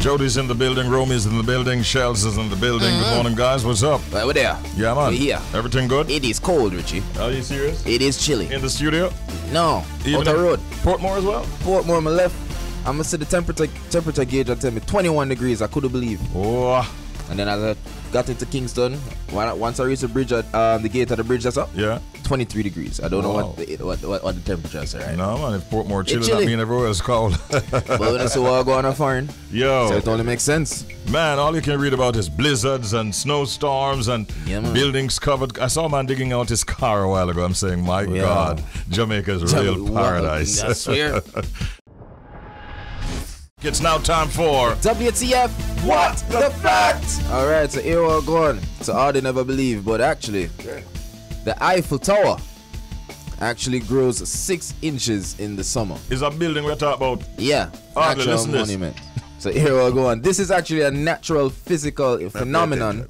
Jody's in the building, Romy's in the building, Shelz is in the building. Good morning, guys. What's up? Right, we're there. Yeah, man. We're here. Everything good? It is cold, Richie. Are you serious? It is chilly. In the studio? No, Even out the road. Portmore as well? Portmore on my left. I'm gonna see the temperature gauge and tell me 21 degrees. I couldn't believe. Oh. And then as I got into Kingston, once I reached the bridge at the gate of the bridge, that's up. Yeah. 23 degrees. I don't know what the temperature is, right? No, man. If Portmore chilly, that means everywhere is cold. But when I see what I go on a foreign, yo, so it only makes sense. Man, all you can read about is blizzards and snowstorms and buildings covered. I saw a man digging out his car a while ago. I'm saying, my God, Jamaica is a real paradise. I swear. It's now time for WTF. What the Fact? Alright, so here we're going. So all they never believe, but actually, the Eiffel Tower actually grows 6 inches in the summer. Is a building we're talking about? Yeah, actual monument. So here we're going. This is actually a natural physical phenomenon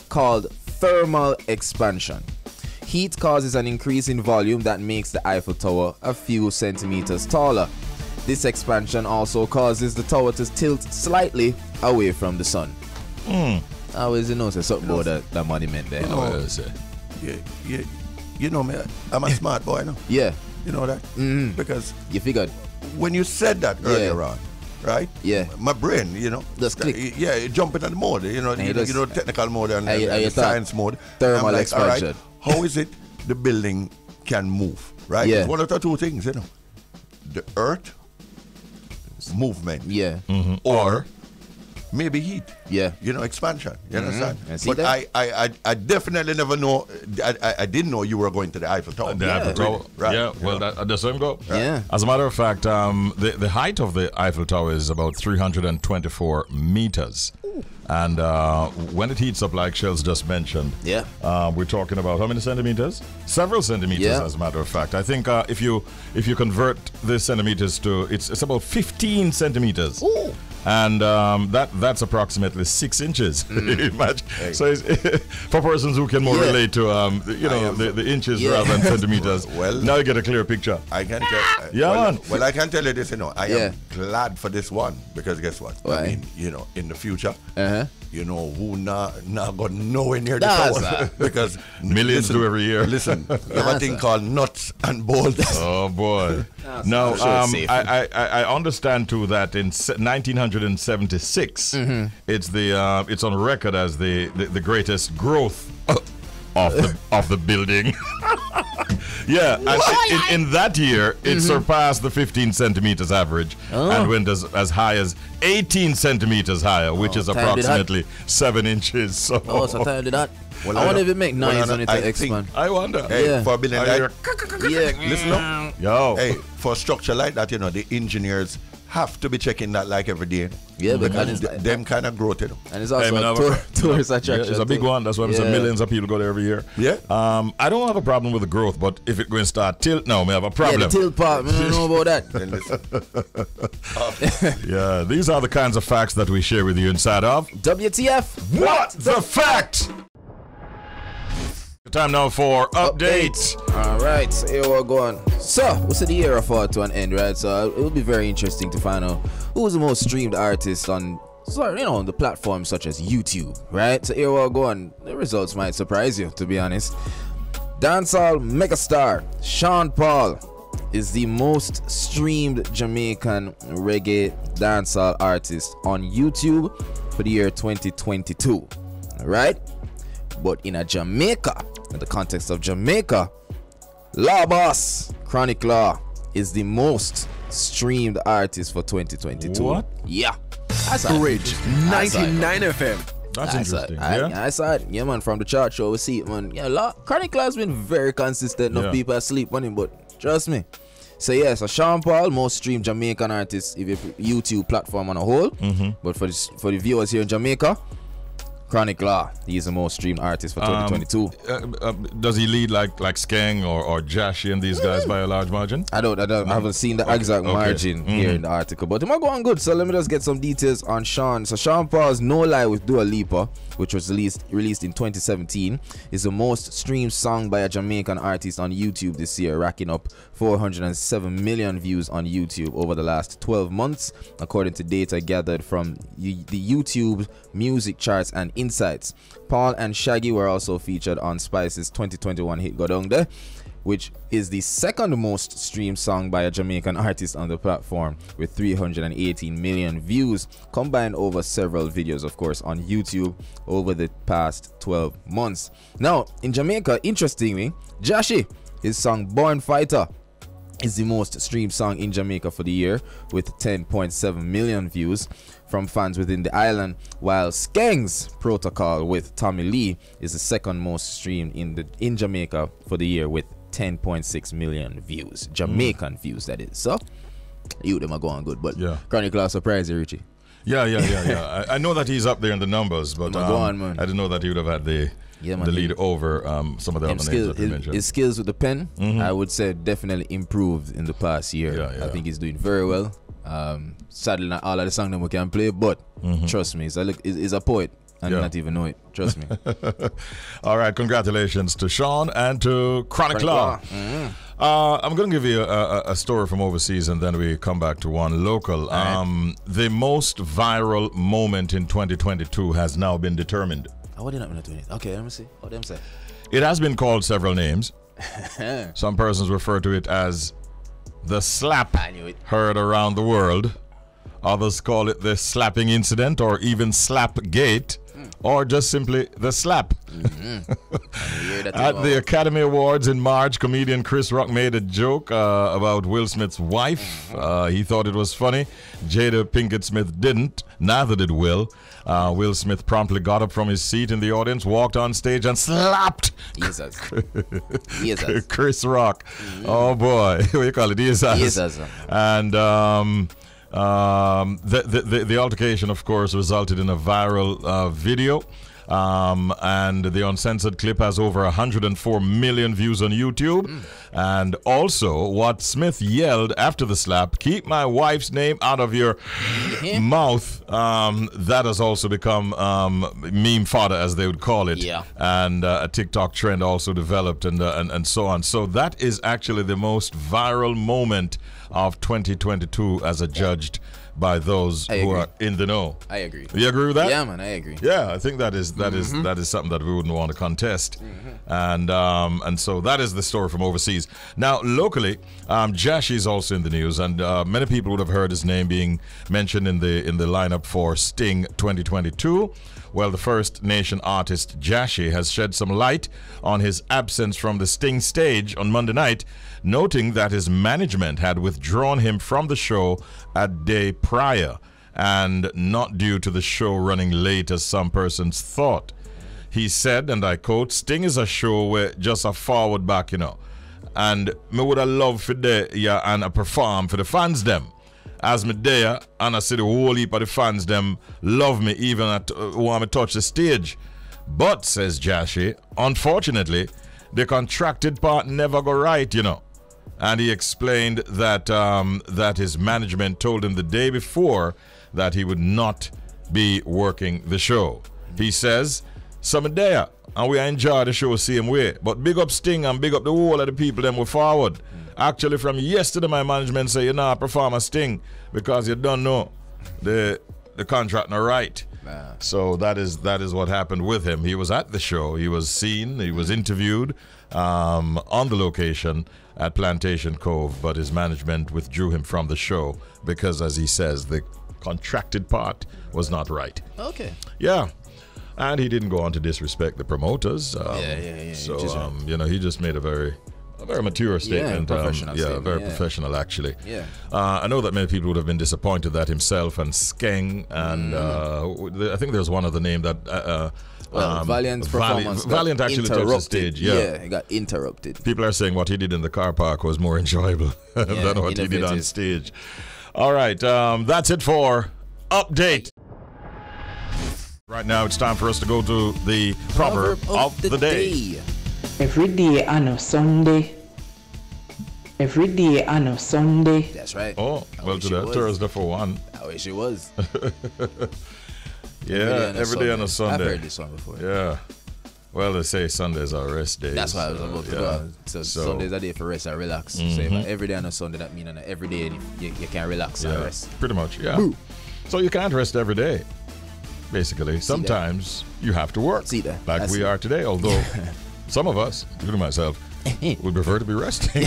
called thermal expansion. Heat causes an increase in volume that makes the Eiffel Tower a few centimeters taller. This expansion also causes the tower to tilt slightly away from the sun. I always say something about that monument there. Yeah, you know me, I'm a smart boy now. Yeah. You know that? Because you figured when you said that earlier on, right? Yeah. My brain, just click. Yeah, it jump into the mode, technical mode and science mode. Thermal expansion. Right, how is it the building can move, right? Yeah. It's one of the two things, the earth movement, or maybe heat, expansion. You understand? But I definitely never know. I didn't know you were going to the Eiffel Tower. The Eiffel Tower, right? Yeah. Well, that's where I'm going. Yeah. As a matter of fact, the height of the Eiffel Tower is about 324 meters. And when it heats up, like Shelz just mentioned, we're talking about how many centimeters? Several centimeters, as a matter of fact. I think if you convert the centimeters to, it's about 15 centimeters. Ooh. And that's approximately 6 inches. Imagine. So it's, for persons who can more relate to the inches rather than centimeters. Well, now you get a clear picture. I can tell. Well, I can tell you this. I am glad for this one because guess what? Why? I mean, in the future, who not got nowhere near the tower because millions do every year. Listen, you have a thing called nuts and bolts. Oh boy. No, I understand too that in 1976, it's on record as the greatest growth of the building. Yeah, and in that year it surpassed the 15 centimeters average and went as high as 18 centimeters higher, which is approximately 7 inches. So time did that. Well, I wonder if it make noise on it to expand. I wonder. Hey, for a building like listen up. Yo. Hey, for a structure like that, the engineers have to be checking that like every day. Yeah, because them kind of growth, And it's also a tourist attraction. It's a big one. That's why millions of people go there every year. Yeah. I don't have a problem with the growth, but if it going to start tilt now, I have a problem. Yeah, the tilt part, I don't know about that. Yeah, these are the kinds of facts that we share with you inside of WTF. What the Fact? Time now for updates. Alright, so here we're going. So, we see the year of to an end, right? So it will be very interesting to find out who's the most streamed artist on the platforms such as YouTube, right? So here we're going. The results might surprise you, to be honest. Dancehall megastar Sean Paul is the most streamed Jamaican reggae dancehall artist on YouTube for the year 2022, right? But in Jamaica, in the context of Jamaica, Law Boss Chronic Law is the most streamed artist for 2022. What? Yeah. Bridge 99 FM. That's interesting. I saw it. Yeah, man, from the chart show, we see it, man. Yeah, Chronic Law has been very consistent. Enough people asleep on him, but trust me. So so Sean Paul, most streamed Jamaican artist, if you YouTube platform on a whole. But for the viewers here in Jamaica, Chronic Law. He's the most streamed artist for 2022. Does he lead like Skeng or Jashi and these guys by a large margin? I haven't seen the exact margin here in the article, but it might go on good. So let me just get some details on Sean. So Sean Paul's No Lie with Dua Lipa, which was released in 2017, is the most streamed song by a Jamaican artist on YouTube this year, racking up 407 million views on YouTube over the last 12 months, according to data gathered from the YouTube music charts and insights. Paul and Shaggy were also featured on Spice's 2021 hit Go Down There, which is the second most streamed song by a Jamaican artist on the platform, with 318 million views combined over several videos, of course, on YouTube over the past 12 months. Now, in Jamaica, interestingly, Jashi, his song Born Fighter, is the most streamed song in Jamaica for the year, with 10.7 million views from fans within the island, while Skeng's Protocol with Tommy Lee is the second most streamed in Jamaica for the year, with 10.6 million views. Jamaican views, that is. So, you them are going good, but Chronic Law surprise you, Richie. Yeah. I know that he's up there in the numbers, but man. I didn't know that he would have had the lead over some of the other names that you mentioned. His skills with the pen, I would say, definitely improved in the past year. I think he's doing very well. Sadly, not all of the songs that we can play, but trust me, he's a poet. And not even know it. Trust me. All right. Congratulations to Sean and to Chronic Law. I'm going to give you a story from overseas, and then we come back to one local. The most viral moment in 2022 has now been determined. What did I do? Okay, let me see. What them say? It has been called several names. Some persons refer to it as the slap heard around the world. Others call it the slapping incident, or even slap gate, or just simply the slap. At the Academy Awards in March, comedian Chris Rock made a joke about Will Smith's wife. He thought it was funny. Jada Pinkett Smith didn't. Neither did Will. Will Smith promptly got up from his seat in the audience, walked on stage, and slapped Chris Rock. Oh boy, what do you call it? Jesus. And the altercation, of course, resulted in a viral video. And the uncensored clip has over 104 million views on YouTube. And also, what Smith yelled after the slap, "Keep my wife's name out of your mouth," that has also become meme fodder, as they would call it. And a TikTok trend also developed, and so on. So that is actually the most viral moment of 2022 as adjudged by those who are in the know. I agree. You agree with that? Yeah, man, I agree. Yeah, I think that is something that we wouldn't want to contest. And so that is the story from overseas. Now, locally, Jashi is also in the news, and many people would have heard his name being mentioned in the lineup for Sting 2022. Well, the First Nation artist Jashi has shed some light on his absence from the Sting stage on Monday night, noting that his management had withdrawn him from the show a day prior, and not due to the show running late as some persons thought. He said, and I quote, "Sting is a show where just a forward back, and me would have loved for there, and I perform for the fans them. As me there, and I see the whole heap of the fans them love me even at want me touch the stage. But," says Jashi, "unfortunately, the contracted part never go right, And he explained that that his management told him the day before that he would not be working the show. He says, "Some there, and we enjoy the show same way. But big up Sting and big up the whole of the people them were forward. Actually, from yesterday, my management say, perform a Sting because you don't know the contract not right." So that is what happened with him. He was at the show. He was seen. He was interviewed on the location at Plantation Cove, but his management withdrew him from the show because, as he says, the contracted part was not right. Okay. Yeah. And he didn't go on to disrespect the promoters. So, he just made a very mature statement. Professional, actually. Yeah. I know that many people would have been disappointed that himself and Skeng and I think there's one other name that Valiant's performance. Valiant actually touched the stage. Yeah, it got interrupted. People are saying what he did in the car park was more enjoyable than what he did on stage. All right, that's it for Update. Right now, it's time for us to go to the proverb of the day. Every day on a Sunday. Every day on a Sunday. That's right. Oh, well, today Thursday for one. I wish it was. Yeah, every day on a Sunday. I've heard this song before. Yeah. Well, they say Sundays are rest days. That's why I was about to go. So Sundays are day for rest and relax. So if every day on a Sunday, that means every day you can relax and rest. Pretty much, yeah. Boo. So you can't rest every day. Basically, sometimes you have to work. Like we are today, although some of us, including myself, would prefer to be resting.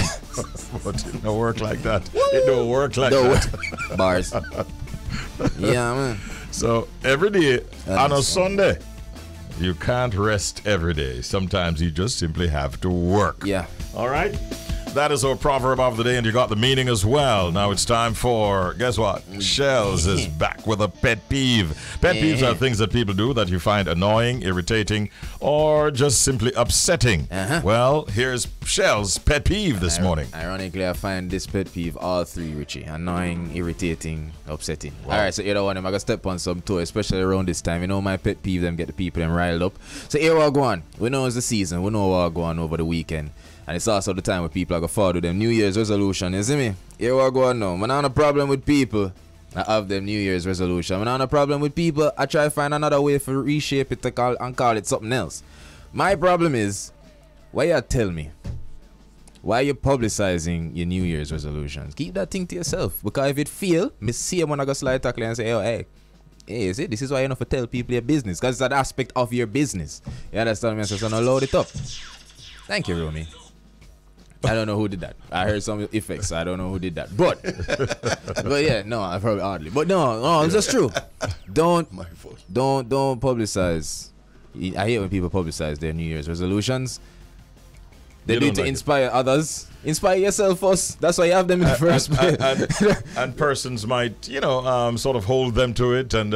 But it don't work like that. It don't work like that. Bars. Yeah, man. So every day on a Sunday, you can't rest every day. Sometimes you just simply have to work. Yeah. All right? That is our proverb of the day, and you got the meaning as well. Now it's time for, guess what? Shelz is back with a pet peeve. Pet peeves are things that people do that you find annoying, irritating, or just simply upsetting. Well, here's Shelz' pet peeve this morning. Ironically, I find this pet peeve all three, Richie. Annoying, irritating, upsetting. Wow. All right, so either one of them, I got to step on some toe, especially around this time. You know my pet peeve, them get the people them riled up. So here we go on. We know it's the season. We know what go on over the weekend. And it's also the time where people are going to follow them New Year's resolution. You see me? Here we go on now. I'm not a problem with people. I have them New Year's resolution. I'm not a problem with people. I try to find another way to reshape it and call it something else. My problem is, why you tell me? Why you publicizing your New Year's resolutions? Keep that thing to yourself. Because if it fail, me see him when I go slide tackle and say, oh, hey, you see, this is why you don't have to tell people your business. Because it's an aspect of your business. You understand me? So don't load it up. Thank you, Romy. I don't know who did that. I heard some effects. I don't know who did that. But yeah, no, I probably hardly. But no, it's just true. Don't publicize. I hate when people publicize their New Year's resolutions. They do it to inspire others. Inspire yourself first. That's why you have them in the first place. And persons might, sort of hold them to it and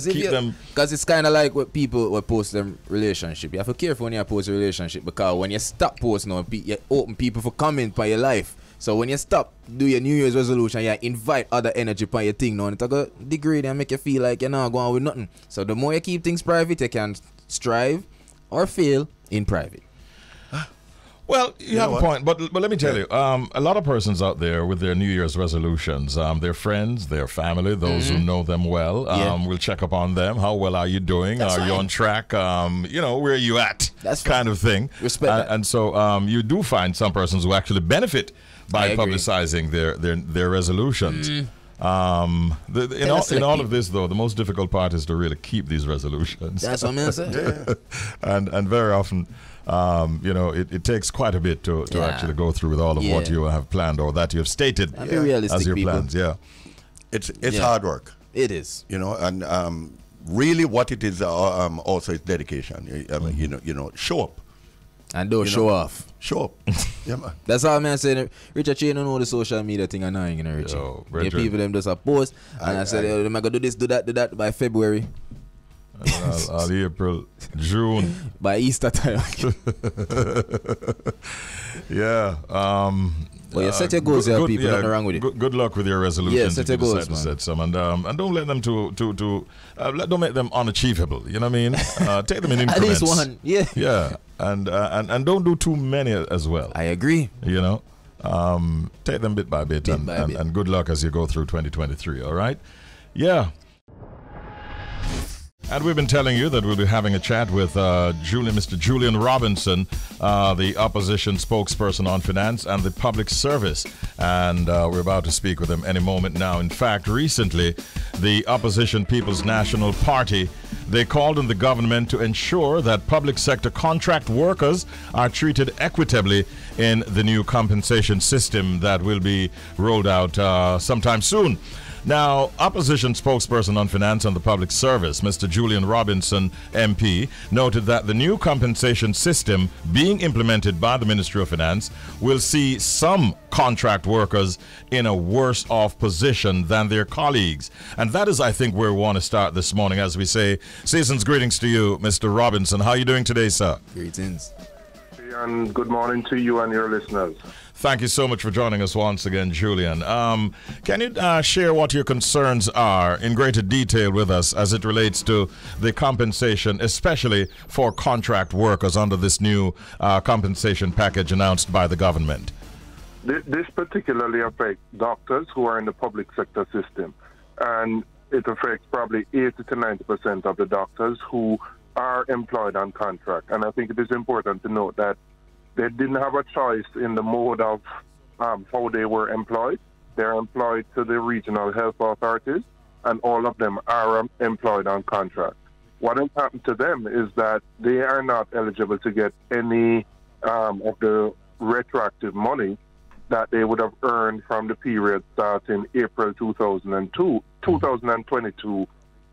keep them. Because it's kind of like what people will post them relationship. You have to be careful when you post a relationship, because when you stop posting, you open people for comment by your life. So when you stop do your New Year's resolution, you invite other energy by your thing now, and it'll go degrade and make you feel like you're not going with nothing. So the more you keep things private, you can strive or fail in private. Well, you have a point, but let me tell you, a lot of persons out there with their New Year's resolutions, their friends, their family, those who know them well, will check up on them. How well are you doing? Are you on track? Where are you at? That's kind of thing. Respect that. And so you do find some persons who actually benefit by publicizing their resolutions. In all of this, though, the most difficult part is to really keep these resolutions. That's what I'm saying. And very often, it takes quite a bit to actually go through with all of what you have planned or that you have stated as your plans. Yeah, it's hard work. It is. And really, what it is also is dedication. Show up. And don't show off. Show up. Yeah, man. That's all I'm saying. Richard, you don't know the social media thing annoying, Richie. The people them just a post, and I said, I'm going to do this, do that by February. April, June. By Easter time. Yeah. Well, you set your goals there, people. Nothing wrong with it. Good luck with your resolutions. Yeah, set your goals, man. Set some, and don't let them don't make them unachievable. You know what I mean? Take them in increments. At least one. Yeah. Yeah, and don't do too many as well. I agree. Take them bit by bit, and good luck as you go through 2023. All right? Yeah. And we've been telling you that we'll be having a chat with Mr. Julian Robinson, the opposition spokesperson on finance and the public service. And we're about to speak with him any moment now. In fact, recently, the opposition People's National Party, they called on the government to ensure that public sector contract workers are treated equitably in the new compensation system that will be rolled out sometime soon. Now, opposition spokesperson on finance and the public service, Mr. Julian Robinson, MP, noted that the new compensation system being implemented by the Ministry of Finance will see some contract workers in a worse off position than their colleagues. And that is, I think, where we want to start this morning, as we say, season's greetings to you, Mr. Robinson. How are you doing today, sir? Greetings. and good morning to you and your listeners. Thank you so much for joining us once again, Julian. Can you share what your concerns are in greater detail with us as it relates to the compensation, especially for contract workers under this new compensation package announced by the government? This particularly affects doctors who are in the public sector system, and it affects probably 80 to 90% of the doctors who are employed on contract. And I think it is important to note that they didn't have a choice in the mode of how they were employed. They're employed to the regional health authorities, and all of them are employed on contract. What has happened to them is that they are not eligible to get any of the retroactive money that they would have earned from the period starting April 2022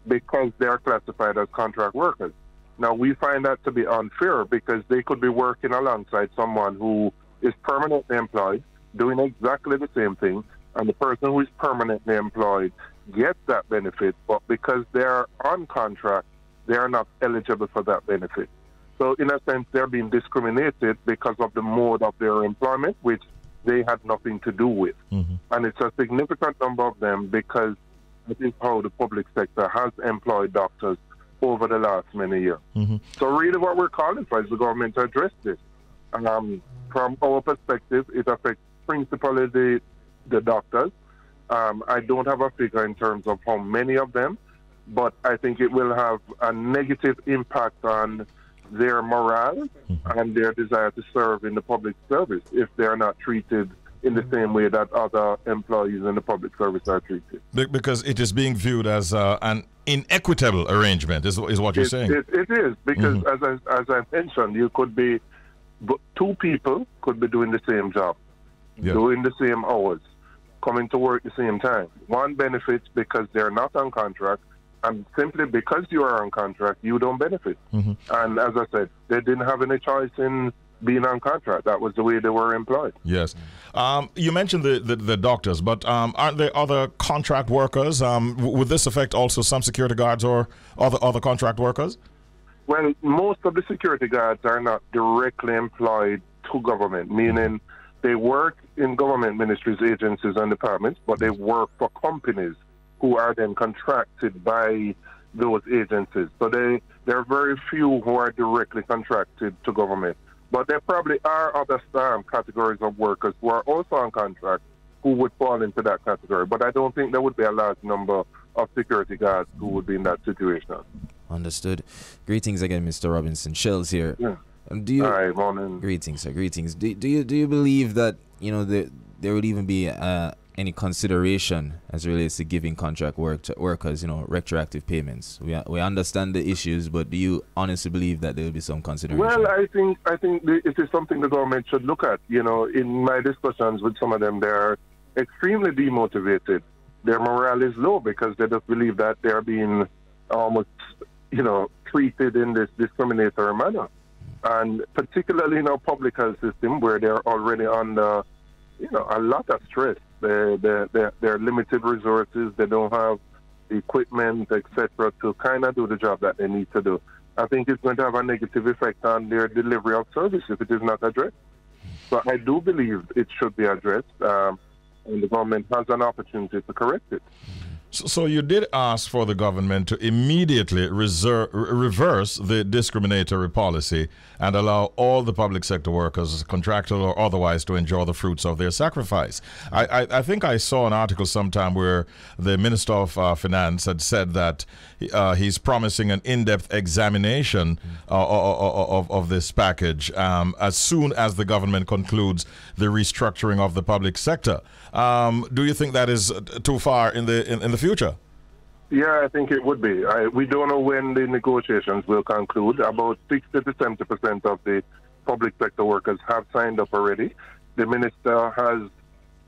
because they are classified as contract workers. Now, we find that to be unfair because they could be working alongside someone who is permanently employed, doing exactly the same thing, and the person who is permanently employed gets that benefit, but because they're on contract, they are not eligible for that benefit. So, in a sense, they're being discriminated because of the mode of their employment, which they had nothing to do with. Mm-hmm. And it's a significant number of them because it is how the public sector has employed doctors over the last many years. Mm-hmm. So really what we're calling for is the government to address this. From our perspective, it affects principally the doctors. I don't have a figure in terms of how many of them, but I think it will have a negative impact on their morale and their desire to serve in the public service if they're not treated in the same way that other employees in the public service are treated. Because it is being viewed as an inequitable arrangement, is what you're saying? It is, because as I mentioned, you could be, two people could be doing the same job, doing the same hours, coming to work at the same time. One benefits because they're not on contract, and simply because you are on contract, you don't benefit. Mm-hmm. And as I said, they didn't have any choice in being on contract. That was the way they were employed. Yes. You mentioned the doctors, but aren't there other contract workers? Would this affect also some security guards or other contract workers? Well, most of the security guards are not directly employed to government, meaning they work in government ministries, agencies, and departments, but they work for companies who are then contracted by those agencies. So there are very few who are directly contracted to government. But there probably are other categories of workers who are also on contract who would fall into that category. But I don't think there would be a large number of security guards who would be in that situation. Understood. Greetings again, Mr. Robinson. Shelz here. Yeah. Hi, morning. Greetings, sir. Greetings. Do you believe that there would even be any consideration as it relates to giving contract workers, retroactive payments? We understand the issues, but do you honestly believe that there will be some consideration? Well, I think it is something the government should look at. In my discussions with some of them, they're extremely demotivated. Their morale is low because they just believe that they're being almost, treated in this discriminatory manner. And particularly in our public health system, where they're already under, a lot of stress. They're limited resources. They don't have equipment, etc., to kind of do the job that they need to do. I think it's going to have a negative effect on their delivery of service if it is not addressed. So I do believe it should be addressed, and the government has an opportunity to correct it. So you did ask for the government to immediately reverse the discriminatory policy and allow all the public sector workers, contractual or otherwise, to enjoy the fruits of their sacrifice. I think I saw an article sometime where the Minister of Finance had said that he's promising an in-depth examination of this package as soon as the government concludes the restructuring of the public sector. Do you think that is too far in the future? Yeah, I think it would be. We don't know when the negotiations will conclude. About 60 to 70% of the public sector workers have signed up already. The minister has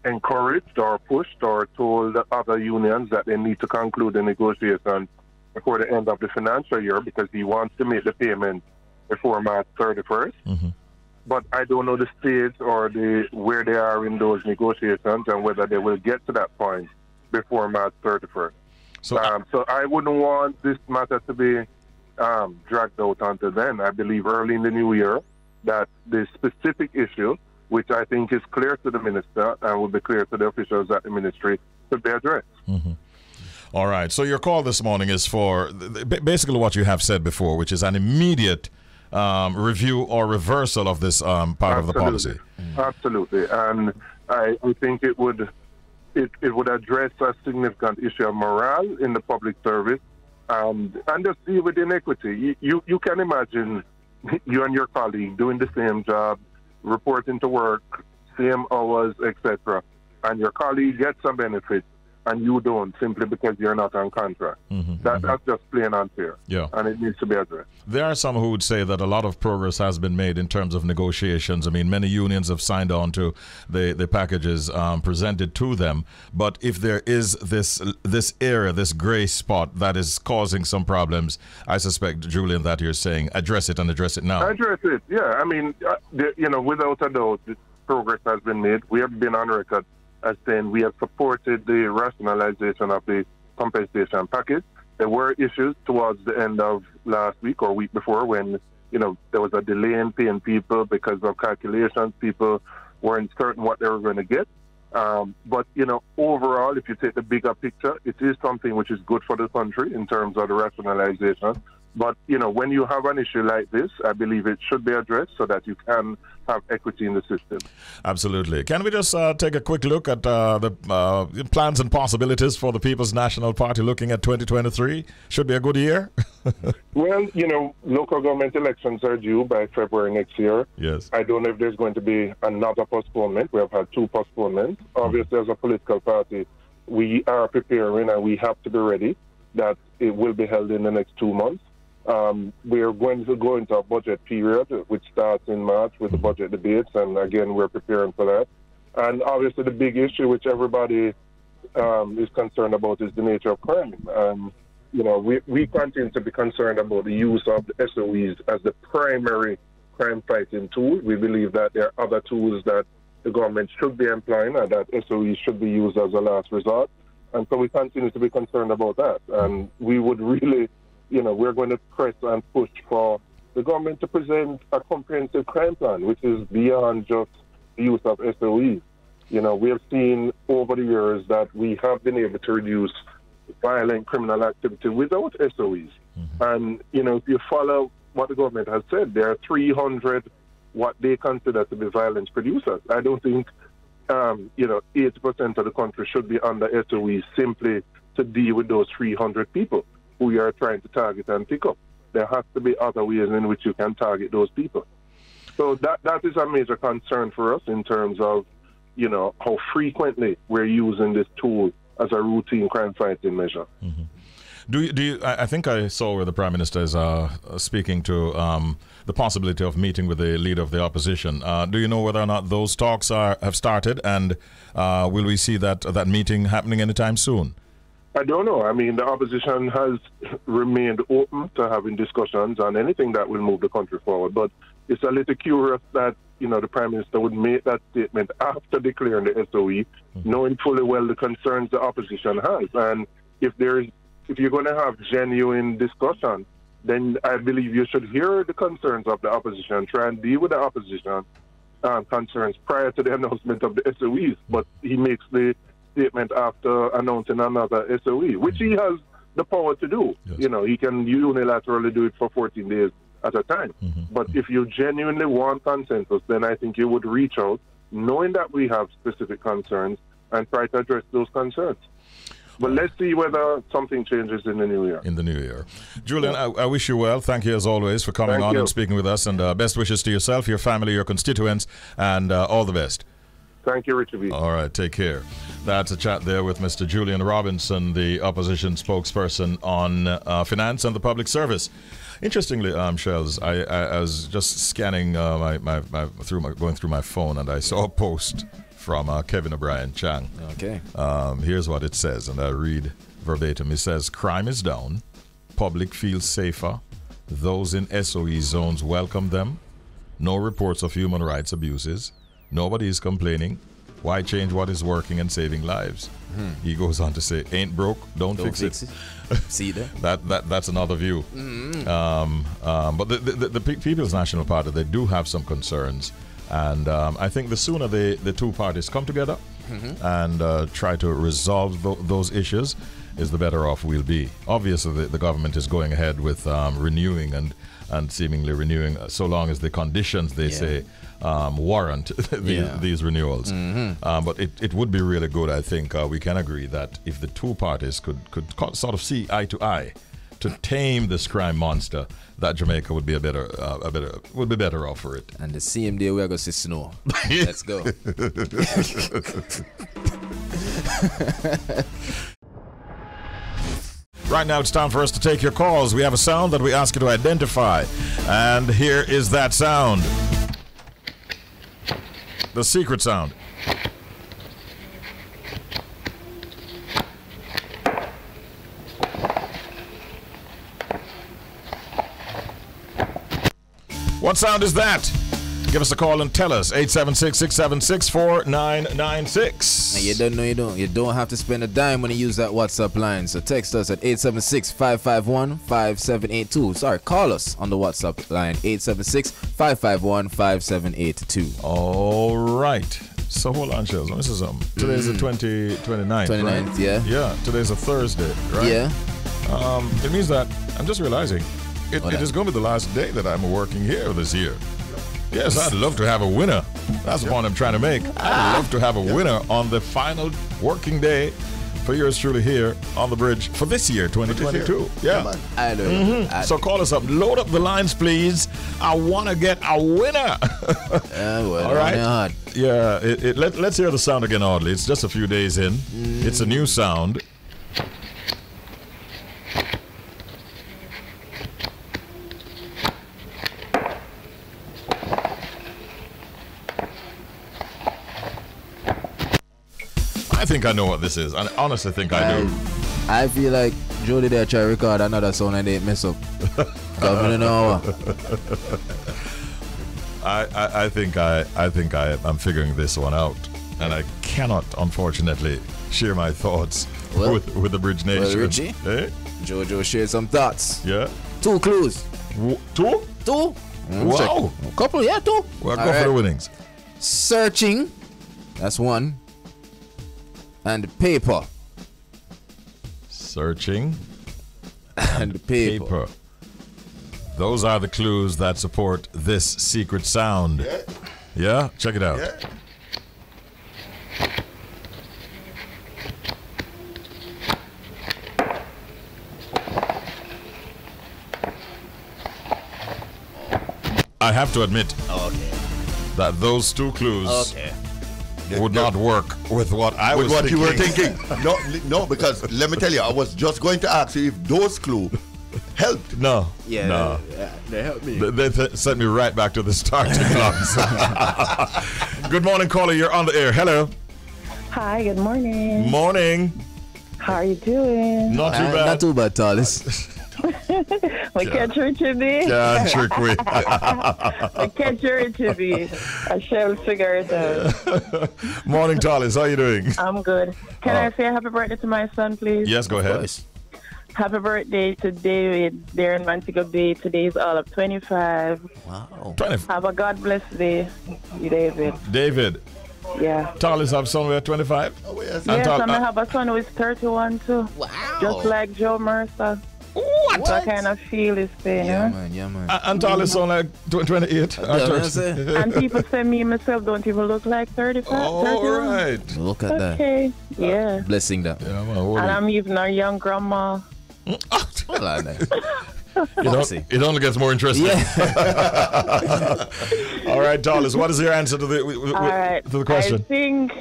encouraged or pushed or told the other unions that they need to conclude the negotiations before the end of the financial year because he wants to make the payment before March 31st. Mm-hmm. But I don't know the stage or where they are in those negotiations and whether they will get to that point before March 31st. So I wouldn't want this matter to be dragged out until then. I believe early in the new year, that the specific issue, which I think is clear to the minister and will be clear to the officials at the ministry, to be addressed. Mm-hmm. All right. So your call this morning is for basically what you have said before, which is an immediate review or reversal of this part of the policy. Absolutely. And I think it would address a significant issue of morale in the public service and just deal with inequity. You can imagine you and your colleague doing the same job, reporting to work, same hours, etc., and your colleague gets a benefit and you don't, simply because you're not on contract. That's just plain unfair. Yeah. And it needs to be addressed. There are some who would say that a lot of progress has been made in terms of negotiations. I mean, many unions have signed on to the packages presented to them. But if there is this area, this gray spot that is causing some problems, I suspect, Julian, that you're saying address it and address it now. Address it, yeah. I mean, without a doubt, progress has been made. We have been on record as saying we have supported the rationalization of the compensation package. There were issues towards the end of last week or week before when, there was a delay in paying people because of calculations. People weren't certain what they were going to get. But, overall, if you take the bigger picture, it is something which is good for the country in terms of the rationalization. But, when you have an issue like this, I believe it should be addressed so that you can have equity in the system. Absolutely. Can we just take a quick look at the plans and possibilities for the People's National Party looking at 2023? Should be a good year? Well, local government elections are due by February next year. Yes. I don't know if there's going to be another postponement. We have had 2 postponements. Obviously, as a political party, we are preparing and we have to be ready that it will be held in the next 2 months. We are going to go into a budget period, which starts in March with the budget debates, and again, we're preparing for that. And obviously, the big issue which everybody is concerned about is the nature of crime. We continue to be concerned about the use of the SOEs as the primary crime-fighting tool. We believe that there are other tools that the government should be employing and that SOEs should be used as a last resort. And so we continue to be concerned about that. And we would really... we're going to press and push for the government to present a comprehensive crime plan, which is beyond just the use of SOEs. We have seen over the years that we have been able to reduce violent criminal activity without SOEs. And, if you follow what the government has said, there are 300 what they consider to be violence producers. I don't think, 80% of the country should be under SOEs simply to deal with those 300 people who we are trying to target and pick up. There has to be other ways in which you can target those people. So that is a major concern for us in terms of, how frequently we're using this tool as a routine crime-fighting measure. Do you? I think I saw where the Prime Minister is speaking to the possibility of meeting with the leader of the opposition. Do you know whether or not those talks have started, and will we see that meeting happening anytime soon? I don't know. I mean, the opposition has remained open to having discussions on anything that will move the country forward. But it's a little curious that, the Prime Minister would make that statement after declaring the SOE, knowing fully well the concerns the opposition has. And if you're going to have genuine discussion, then I believe you should hear the concerns of the opposition, try and deal with the opposition concerns prior to the announcement of the SOEs. But he makes the statement after announcing another SOE, which he has the power to do. Yes. He can unilaterally do it for 14 days at a time. But if you genuinely want consensus, then I think you would reach out, knowing that we have specific concerns, and try to address those concerns. But let's see whether something changes in the new year. Julian, I wish you well. Thank you as always for coming on and speaking with us, and best wishes to yourself, your family, your constituents, and all the best. Thank you, Richie. All right, take care. That's a chat there with Mr. Julian Robinson, the opposition spokesperson on finance and the public service. Interestingly, Shelz, I was just scanning going through my phone, and I saw a post from Kevin O'Brien Chang. Okay. Here's what it says, and I read verbatim. It says, "Crime is down. Public feels safer. Those in SOE zones welcome them. No reports of human rights abuses. Nobody is complaining. Why change what is working and saving lives? He goes on to say, ain't broke, don't fix it. See that? That's another view. But the People's National Party, they do have some concerns. And I think the sooner the two parties come together and try to resolve those issues, is the better off we'll be. Obviously, the government is going ahead with renewing and seemingly renewing, so long as the conditions, they say, warrant these renewals. But it would be really good, I think, we can agree that if the two parties could sort of see eye to eye to tame this crime monster, that Jamaica would be better off for it. And the same day we are going to see snow. Let's go. Right now it's time for us to take your calls. We have a sound that we ask you to identify. And here is that sound. The secret sound. What sound is that? Give us a call and tell us. 876-676-4996. And you don't have to spend a dime when you use that WhatsApp line. So text us at 876-551-5782. Sorry, call us on the WhatsApp line, 876-551-5782. All right. So hold on, Shelz. This is today's the 29th. 29th, right? Yeah. Yeah, today's a Thursday, right? Yeah. It means that I'm just realizing it is going to be the last day that I'm working here this year. Yes, I'd love to have a winner. That's the point I'm trying to make. I'd love to have a winner on the final working day for yours truly here on the bridge for this year, 2022. Yeah. I know. So call us up. Load up the lines, please. I want to get a winner. All right. Yeah. Let's hear the sound again, Audley. It's just a few days in. It's a new sound. I think I know what this is. I honestly think I do. I feel like Jody there try to record another song and they mess up. Coming in an hour. I think I'm figuring this one out, and I cannot, unfortunately, share my thoughts with the Bridge Nation. Well, Richie, Jojo shared some thoughts. Yeah. 2 clues. Two? Wow. A couple, 2. Well, go for the winnings. Searching. That's 1. And paper. Searching. And paper. Those are the clues that support this secret sound. Yeah? Check it out. Yeah. I have to admit that those 2 clues would not work with what I was thinking. You were thinking. No, because let me tell you, I was just going to ask you if those clues helped. No. Yeah. No. They helped me. They sent me right back to the starting blocks. Good morning, caller. You're on the air. Hello. Hi, good morning. Morning. How are you doing? Not too bad. Not too bad, Talis. We catch Richie B. Yeah, trick we. We catch Richie B. I shall figure it out. Morning, Talis. How are you doing? I'm good. Can I say happy birthday to my son, please? Yes, go ahead. Happy birthday to David there in Montego Bay. Today is all of 25. Wow. 25. Have a God bless day, David. David. Yeah. Talis have son with 25? Oh, yes. Yes, and I have a son who is 31 too. Wow. Just like Joe Mercer. What? So I kind of feel his pain. Yeah, huh? man. And Talis son like 28? And people say me myself don't even look like 35. All 31. right. Look at that. Okay, yeah. Blessing that. Yeah, man, And I'm even a young grandma. Well, like that. It only gets more interesting. Yeah. All right, Talis, what is your answer to the question? I think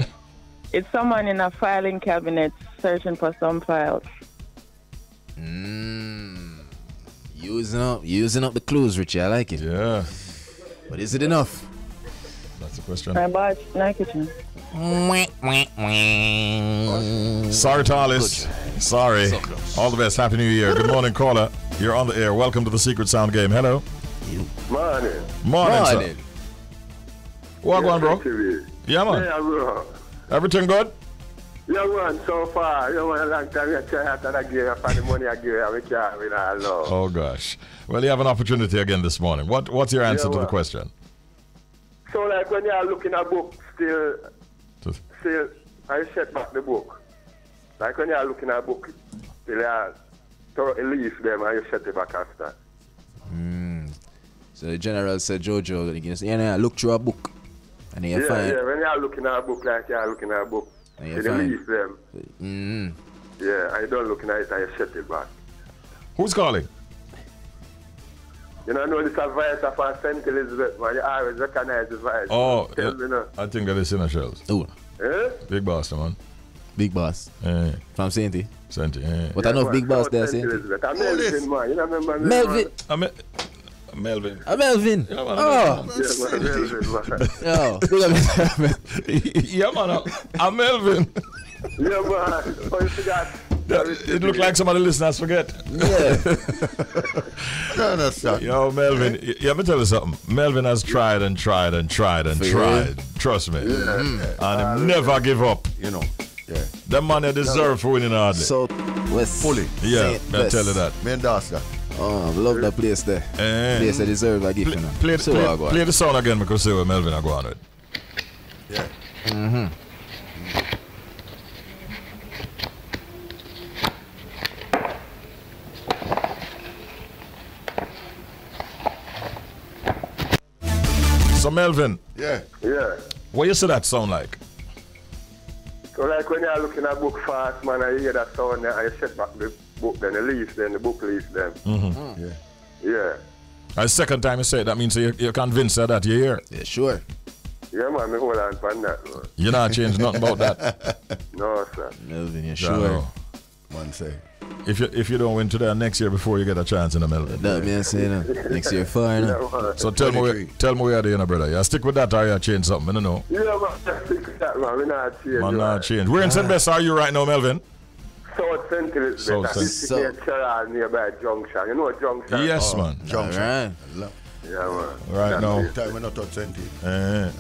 it's someone in a filing cabinet searching for some files. Using up the clues, Richie. I like it. Yeah. But is it enough? That's the question. I bought kitchen. Sorry, Talis. Sorry. All the best. Happy New Year. Good morning, caller. You're on the air. Welcome to the Secret Sound Game. Hello. Morning. Morning, sir. Walk on, bro. Yeah, man. Yeah, bro. Everything good? Yeah, man, so far. You know, a long time you try out and I give up and the money I give you, we can't win all love. Oh, gosh. Well, you have an opportunity again this morning. What's your answer to the question? So, like, when you're looking at a book, still, I set back the book. Like, when you're looking at a book, still, you leave them and you set it back after. So the general said, Jojo, look through a book. And then you find... Yeah, when you're looking at a book, like you're looking at a book, and you leave them. Yeah, and you don't look at it and you set it back. Who's calling? You know this advice of St. Elizabeth, man. You always recognize the voice. Oh, Tell me now. I think that is in a Shelz. Oh. Big boss, man. Big boss. From Sainty. Sainty, But I know big boss there, Sainty. I'm Melvin, man. You know, remember Melvin. Melvin. Melvin. Yeah, man, oh. Yeah, man, Melvin, man. Yeah, man. I'm Melvin. Yeah, man. Oh, you forgot. It looked like some of the listeners forget. Yeah. No, that's not. Yo, Melvin, let me tell you something. Melvin has tried and tried and tried and tried. Trust me. And he never give up. You know. Yeah. That man deserve for winning hardly. So, West. Fully. Yeah, I tell you that. Me endorse that. Oh, I love that place there. Place that deserve a gift. Play the song again because see where Melvin are going with. Yeah. So Melvin. Yeah. Yeah. What you say that sound like? So like when you're looking at a book fast, man, I hear that sound there, and you set back the book, then you leave them, the book leaves them. Yeah. Yeah. The second time you say it, that means you're convinced that you hear. Yeah, sure. Yeah, man, me hold on for that, man. You not change nothing about that. No, sir. Melvin, yeah, sure. One say. If you don't win today, next year before you get a chance in the Melvin. That means next year fine. So tell me where you are, brother. You stick with that or you change something, I don't know. Yeah, man, stick with that, man. We not change. Man, not change. Where in St. Bess are you right now, Melvin? South St. Elizabeth. This is Shelz nearby Junction. You know Junction? Yes, man. Junction. Right. Yeah, man. Right now. Time we're not touch St. Yeah.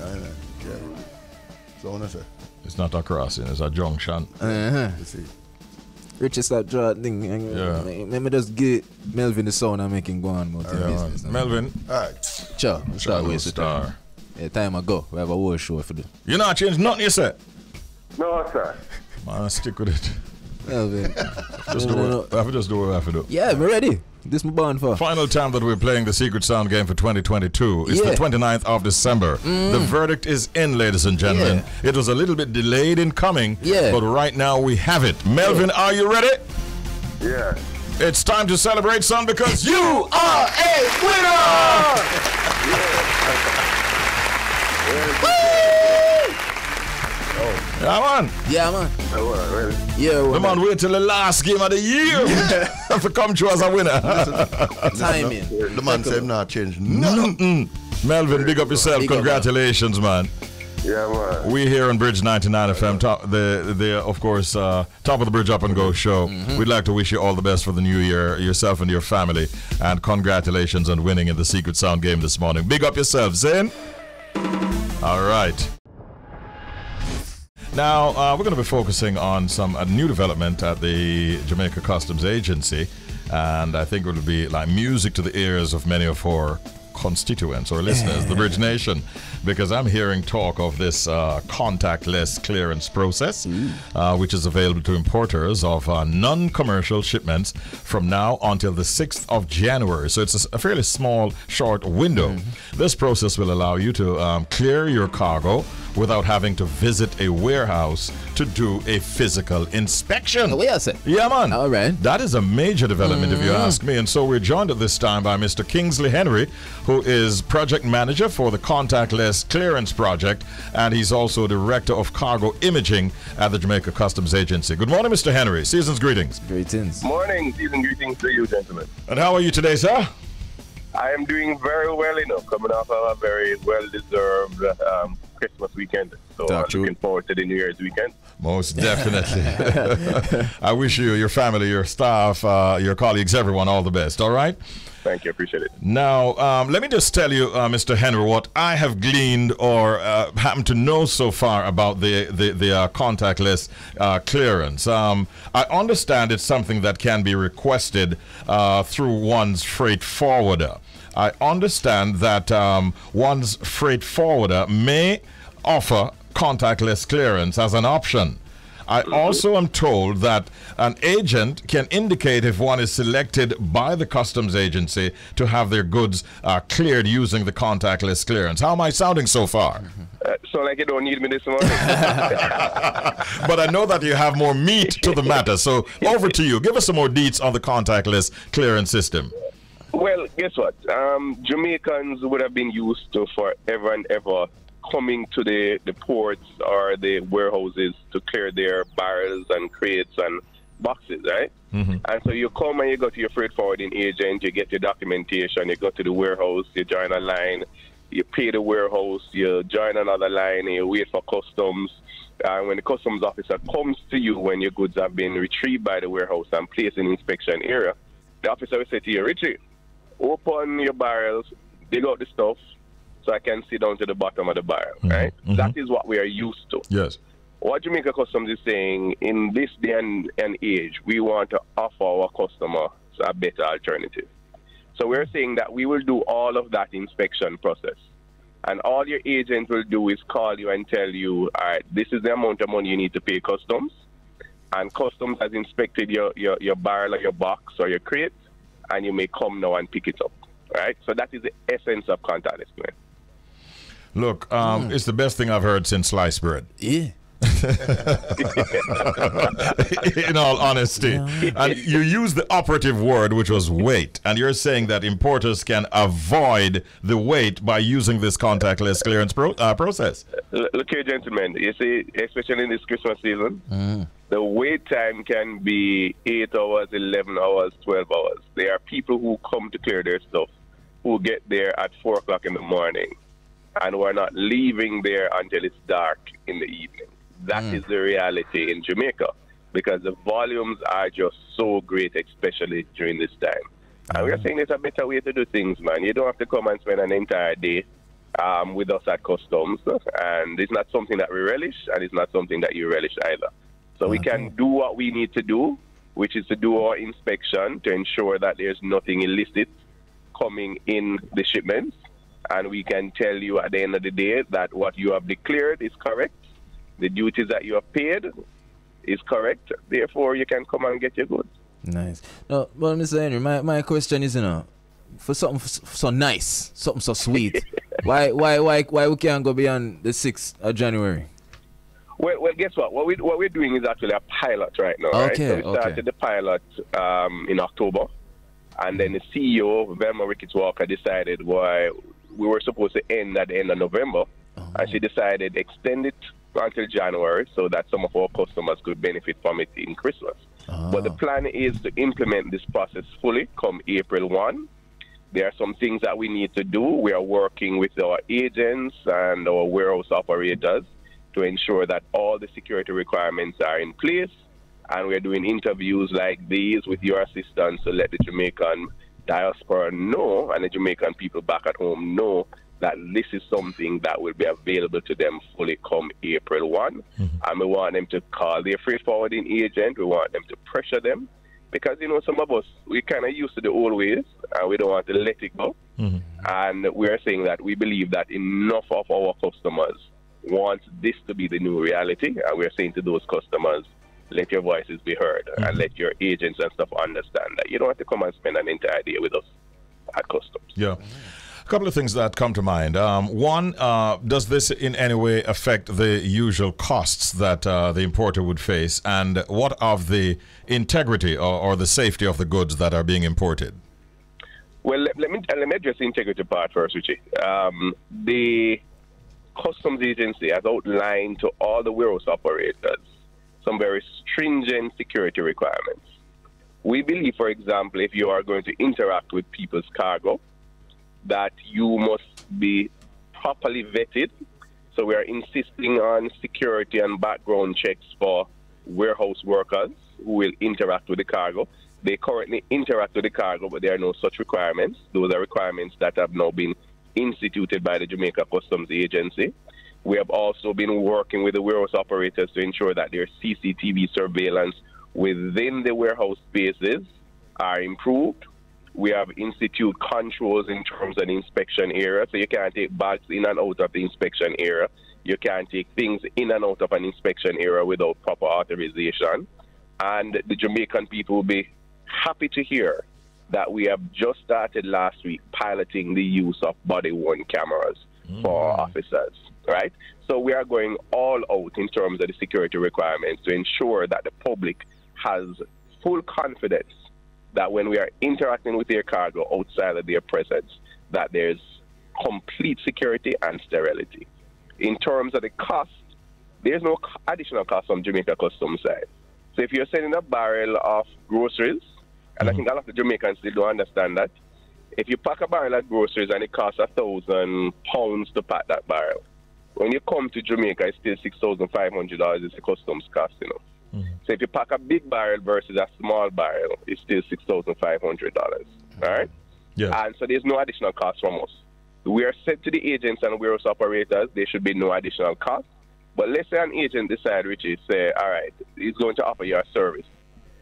So what I say? It's not a crossing, it's a junction. You see. Richie start drawing thing. Yeah. Let me just get Melvin the sound and make him go on about business. Melvin. Alright. Sure. Start wasting time. Yeah, time ago. We have a whole show for them. You not change nothing you said? No, sir. Man, stick with it. Melvin. Just do what we have to do. Yeah, I'm ready. This my born for. Final time that we're playing the Secret Sound game for 2022 is the 29th of December. The verdict is in, ladies and gentlemen. It was a little bit delayed in coming, but right now we have it. Melvin, are you ready? Yeah. It's time to celebrate, son, because you are a winner! Yeah, man. Yeah, man. The man wait till the last game of the year to come through as a winner. Timing. The man said not change nothing. Melvin, big up yourself. Congratulations, man. Yeah, man. We here on Bridge 99 FM, of course, top of the Bridge Up and Go show. We'd like to wish you all the best for the new year, yourself and your family, and congratulations on winning in the Secret Sound game this morning. Big up yourselves, in. All right. Now, we're going to be focusing on some new development at the Jamaica Customs Agency, and I think it will be like music to the ears of many of our constituents or listeners, the Bridge Nation, because I'm hearing talk of this contactless clearance process, which is available to importers of non-commercial shipments from now until the 6th of January. So it's a fairly small, short window. This process will allow you to clear your cargo without having to visit a warehouse to do a physical inspection. Oh, yes, sir. Yeah, man. All right. That is a major development, if you ask me. And so we're joined at this time by Mr. Kingsley Henry, who is project manager for the Contactless Clearance Project, and he's also director of cargo imaging at the Jamaica Customs Agency. Good morning, Mr. Henry. Season's greetings. Greetings. Morning. Season greetings to you, gentlemen. And how are you today, sir? I am doing very well, coming off of a very well-deserved Christmas weekend. So I'm looking forward to the New Year's weekend. Most definitely. I wish you, your family, your staff, your colleagues, everyone, all the best, all right? Thank you. Appreciate it. Now, let me just tell you, Mr. Henry, what I have gleaned or happen to know so far about the contactless clearance. I understand it's something that can be requested through one's freight forwarder. I understand that one's freight forwarder may offer contactless clearance as an option. I also am told that an agent can indicate if one is selected by the customs agency to have their goods cleared using the contactless clearance. How am I sounding so far? So like you don't need me this morning. But I know that you have more meat to the matter. So over to you. Give us some more deets on the contactless clearance system. Well, guess what? Jamaicans would have been used to forever and ever coming to the ports or the warehouses to clear their barrels and crates and boxes, right? And so you come and you go to your freight forwarding agent, you get your documentation, you go to the warehouse, you join a line, you pay the warehouse, you join another line, and you wait for customs. When the customs officer comes to you when your goods have been retrieved by the warehouse and placed in inspection area, the officer will say to you, Richie, open your barrels, dig out the stuff, so I can sit down to the bottom of the barrel, right? That is what we are used to. Yes. What Jamaica Customs is saying, in this day and age, we want to offer our customers a better alternative. So we're saying that we will do all of that inspection process. And all your agent will do is call you and tell you, all right, this is the amount of money you need to pay customs. And customs has inspected your barrel or your box or your crate, and you may come now and pick it up, right? So that is the essence of contactless clearance. Look, it's the best thing I've heard since sliced bread. Yeah. In all honesty. Yeah. And you use the operative word, which was wait. And you're saying that importers can avoid the wait by using this contactless clearance process. Look here, gentlemen. You see, especially in this Christmas season, the wait time can be 8 hours, 11 hours, 12 hours. There are people who come to clear their stuff who get there at 4 o'clock in the morning, and we're not leaving there until it's dark in the evening. That is the reality in Jamaica, because the volumes are just so great, especially during this time. And we're saying it's a better way to do things, man. You don't have to come and spend an entire day with us at customs, and it's not something that we relish, and it's not something that you relish either. So we can do what we need to do, which is to do our inspection to ensure that there's nothing illicit coming in the shipments. And we can tell you at the end of the day that what you have declared is correct. The duties that you have paid is correct. Therefore, you can come and get your goods. Nice. No, well, Mr. Henry, my question is, for something so nice, something so sweet, why we can't go beyond the 6th of January? Well, guess what? What we're doing is actually a pilot right now. Okay, right? So we started the pilot in October, and then the CEO, Velma Ricketts-Walker, decided why we were supposed to end at the end of November, and she decided extend it until January so that some of our customers could benefit from it in Christmas. But the plan is to implement this process fully come April 1. There are some things that we need to do. We are working with our agents and our warehouse operators to ensure that all the security requirements are in place, and we're doing interviews like these with your assistance to let the Jamaican diaspora know and the Jamaican people back at home know that this is something that will be available to them fully come April 1. And we want them to call their freight forwarding agent. We want them to pressure them, because, some of us, we kind of used to the old ways and we don't want to let it go. And we're saying that we believe that enough of our customers want this to be the new reality. And we're saying to those customers, let your voices be heard and let your agents and stuff understand that you don't have to come and spend an entire day with us at customs. Yeah. A couple of things that come to mind. One, does this in any way affect the usual costs that the importer would face? And what of the integrity or the safety of the goods that are being imported? Well, let me address the integrity part first, Richie. The Customs Agency has outlined to all the warehouse operators some very stringent security requirements. We believe, for example, if you are going to interact with people's cargo, that you must be properly vetted. So we are insisting on security and background checks for warehouse workers who will interact with the cargo. They currently interact with the cargo, but there are no such requirements. Those are requirements that have now been instituted by the Jamaica Customs Agency. We have also been working with the warehouse operators to ensure that their CCTV surveillance within the warehouse spaces are improved. We have instituted controls in terms of the inspection area, so you can't take bags in and out of the inspection area. You can't take things in and out of an inspection area without proper authorization. And the Jamaican people will be happy to hear that we have just started last week piloting the use of body-worn cameras for our officers, right? So we are going all out in terms of the security requirements to ensure that the public has full confidence that when we are interacting with their cargo outside of their presence, that there's complete security and sterility. In terms of the cost, there's no additional cost on Jamaica Customs side. So if you're sending a barrel of groceries, and I think a lot of the Jamaicans still don't understand that, if you pack a barrel of groceries and it costs £1,000 to pack that barrel, when you come to Jamaica, it's still $6,500 is the customs cost, you know. So if you pack a big barrel versus a small barrel, it's still $6,500, all right? Yeah. And so there's no additional cost from us. We are said to the agents and warehouse operators, there should be no additional cost. But let's say an agent decide, Richie, say, all right, he's going to offer you a service.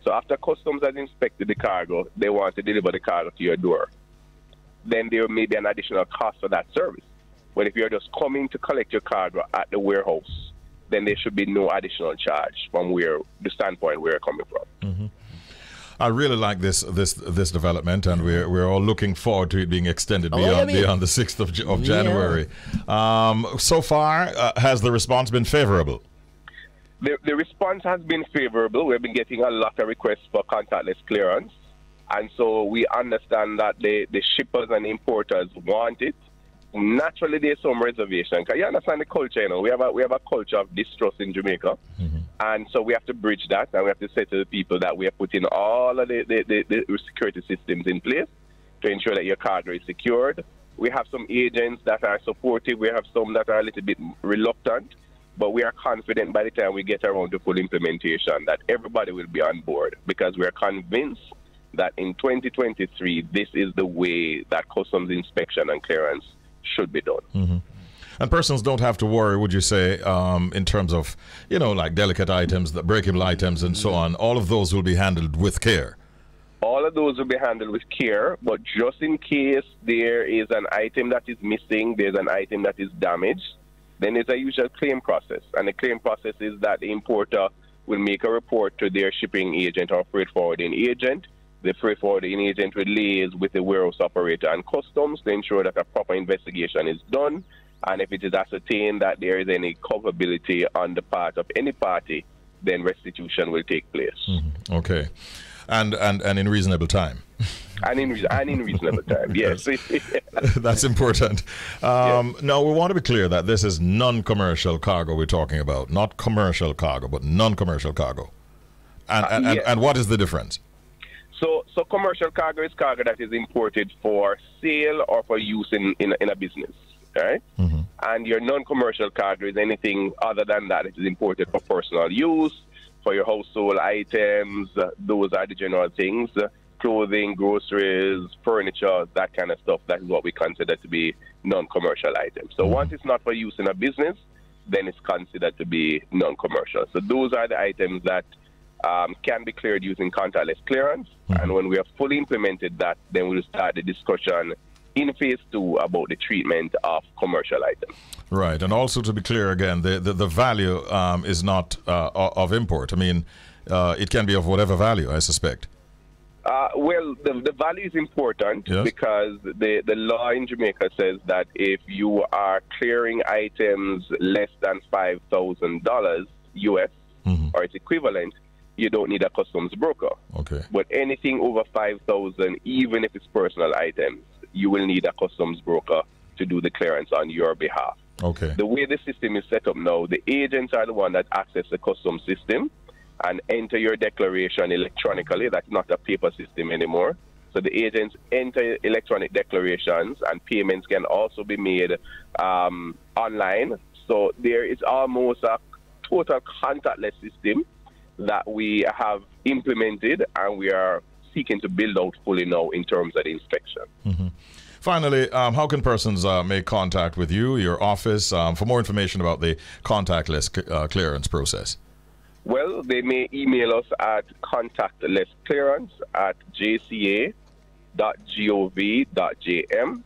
So after customs has inspected the cargo, they want to deliver the cargo to your door. Then there may be an additional cost for that service. But if you're just coming to collect your cargo at the warehouse, then there should be no additional charge from where the standpoint where you're coming from. I really like this development, and we're all looking forward to it being extended beyond the 6th of January. So far, has the response been favorable? The response has been favorable. We've been getting a lot of requests for contactless clearance, and so we understand that the shippers and importers want it. Naturally, there's some reservation. Because you understand the culture, you know, we have a culture of distrust in Jamaica, and so we have to bridge that, and we have to say to the people that we are putting all of the security systems in place to ensure that your cargo is secured. We have some agents that are supportive. We have some that are a little bit reluctant, but we are confident by the time we get around to full implementation that everybody will be on board, because we are convinced that in 2023, this is the way that customs inspection and clearance should be done. And persons don't have to worry, would you say, in terms of, you know, like delicate items, the breakable items and so on. All of those will be handled with care. All of those will be handled with care, but just in case there is an item that is missing, there's an item that is damaged, then there's a usual claim process. And the claim process is that the importer will make a report to their shipping agent or freight forwarding agent. The freight forwarding agent will liaise with the warehouse operator and customs to ensure that a proper investigation is done. And if it is ascertained that there is any culpability on the part of any party, then restitution will take place. Okay. And in reasonable time. And in reasonable time, yes. That's important. Now, we want to be clear that this is non-commercial cargo we're talking about. Not commercial cargo, but non-commercial cargo. And what is the difference? So commercial cargo is cargo that is imported for sale or for use in a business, right? And your non-commercial cargo is anything other than that. It is imported for personal use, for your household items. Those are the general things. Clothing, groceries, furniture, that kind of stuff. That is what we consider to be non-commercial items. So once it's not for use in a business, then it's considered to be non-commercial. So those are the items that can be cleared using contactless clearance. And when we have fully implemented that, then we'll start the discussion in phase 2 about the treatment of commercial items. Right. And also to be clear again, the value is not of import. I mean, it can be of whatever value, I suspect. Well, the value is important because the law in Jamaica says that if you are clearing items less than $5,000 US or its equivalent, you don't need a customs broker. Okay. But anything over 5,000, even if it's personal items, you will need a customs broker to do the clearance on your behalf. Okay. The way the system is set up now, the agents are the one that access the customs system and enter your declaration electronically. That's not a paper system anymore. So the agents enter electronic declarations, and payments can also be made online. So there is almost a total contactless system that we have implemented, and we are seeking to build out fully now in terms of the inspection. Mm-hmm. Finally, how can persons make contact with you, your office, for more information about the contactless clearance process? Well, they may email us at contactlessclearance@jca.gov.jm,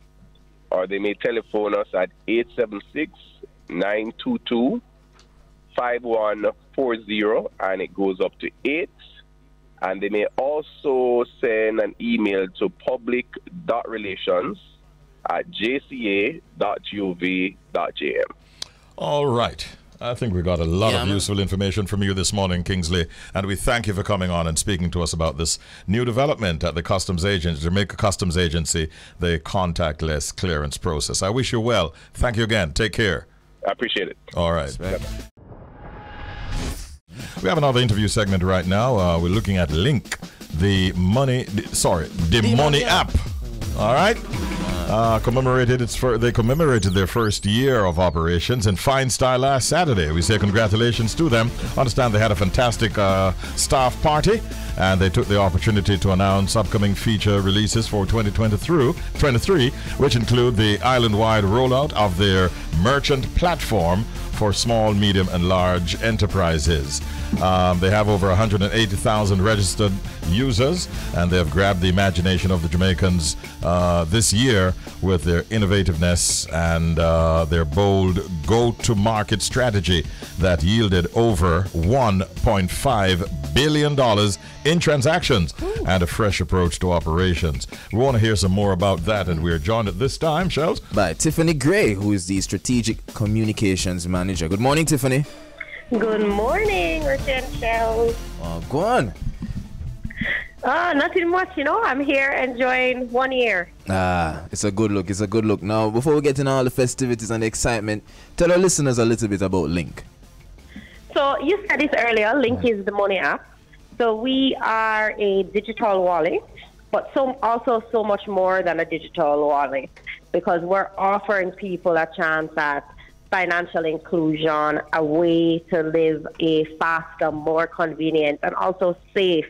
or they may telephone us at 876-922-5140, and it goes up to 8. And they may also send an email to public.relations@jca.gov.jm. All right. I think we got a lot of useful information from you this morning, Kingsley, and we thank you for coming on and speaking to us about this new development at the Customs Agency, Jamaica Customs Agency, the contactless clearance process. I wish you well. Thank you again. Take care. I appreciate it. All right. We have another interview segment right now. We're looking at Lynk, the money app. All right. They commemorated their first year of operations in fine style last Saturday. We say congratulations to them. Understand they had a fantastic staff party, and they took the opportunity to announce upcoming feature releases for 2023, which include the island-wide rollout of their merchant platform for small, medium, and large enterprises. They have over 180,000 registered users, and they have grabbed the imagination of the Jamaicans this year with their innovativeness and their bold go-to-market strategy that yielded over $1.5 billion in transactions and a fresh approach to operations. We want to hear some more about that, and we're joined at this time, Shelz, by Tiffany Gray, who is the Strategic Communications Manager. Good morning, Tiffany. Good morning, Richie and Shelz. Go on. Nothing much, I'm here enjoying 1 year. It's a good look. It's a good look. Now, before we get into all the festivities and the excitement, tell our listeners a little bit about Lynk. So, you said this earlier, Lynk is the money app. So, we are a digital wallet, but also so much more than a digital wallet, because we're offering people a chance at financial inclusion, a way to live a faster, more convenient, and also safe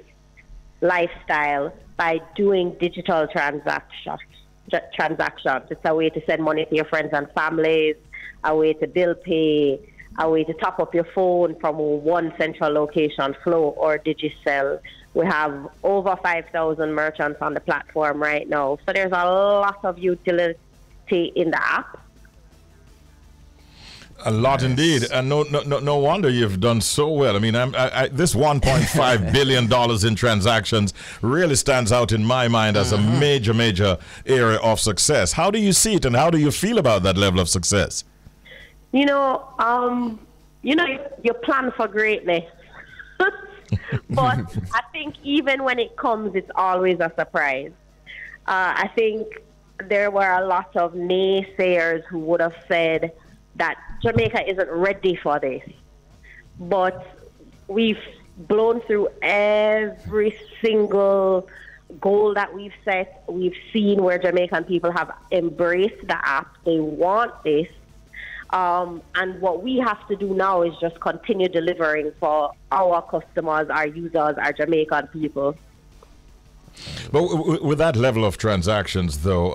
lifestyle by doing digital transactions. It's a way to send money to your friends and families, a way to bill pay, a way to top up your phone from one central location, Flow or Digicel. We have over 5,000 merchants on the platform right now. So there's a lot of utility in the app. A lot indeed, and no wonder you've done so well. I mean, this $1.5 billion in transactions really stands out in my mind as a major area of success. How do you see it, and how do you feel about that level of success? You plan for greatness, but I think even when it comes, it's always a surprise. I think there were a lot of naysayers who would have said that Jamaica isn't ready for this. But we've blown through every single goal that we've set. We've seen where Jamaican people have embraced the app. They want this. And what we have to do now is just continue delivering for our customers, our users, our Jamaican people. But with that level of transactions, though,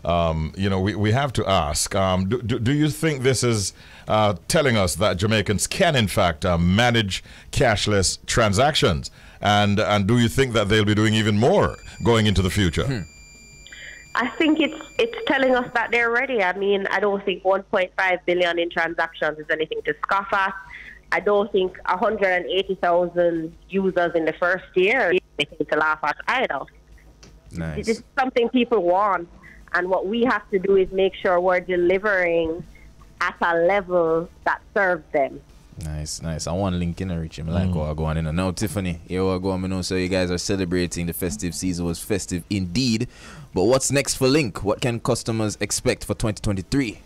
we have to ask, do you think this is telling us that Jamaicans can, in fact, manage cashless transactions? And do you think that they'll be doing even more going into the future? I think it's telling us that they're ready. I mean, I don't think 1.5 billion in transactions is anything to scoff at. I don't think 180,000 users in the first year is anything to laugh at either. Nice. It's something people want. And what we have to do is make sure we're delivering at a level that serves them. Nice. I want Lynk in Richie. I like what I go on in. Now, Tiffany, here we go. I know, so you guys are celebrating the festive season. Was festive indeed. But what's next for Lynk? What can customers expect for 2023?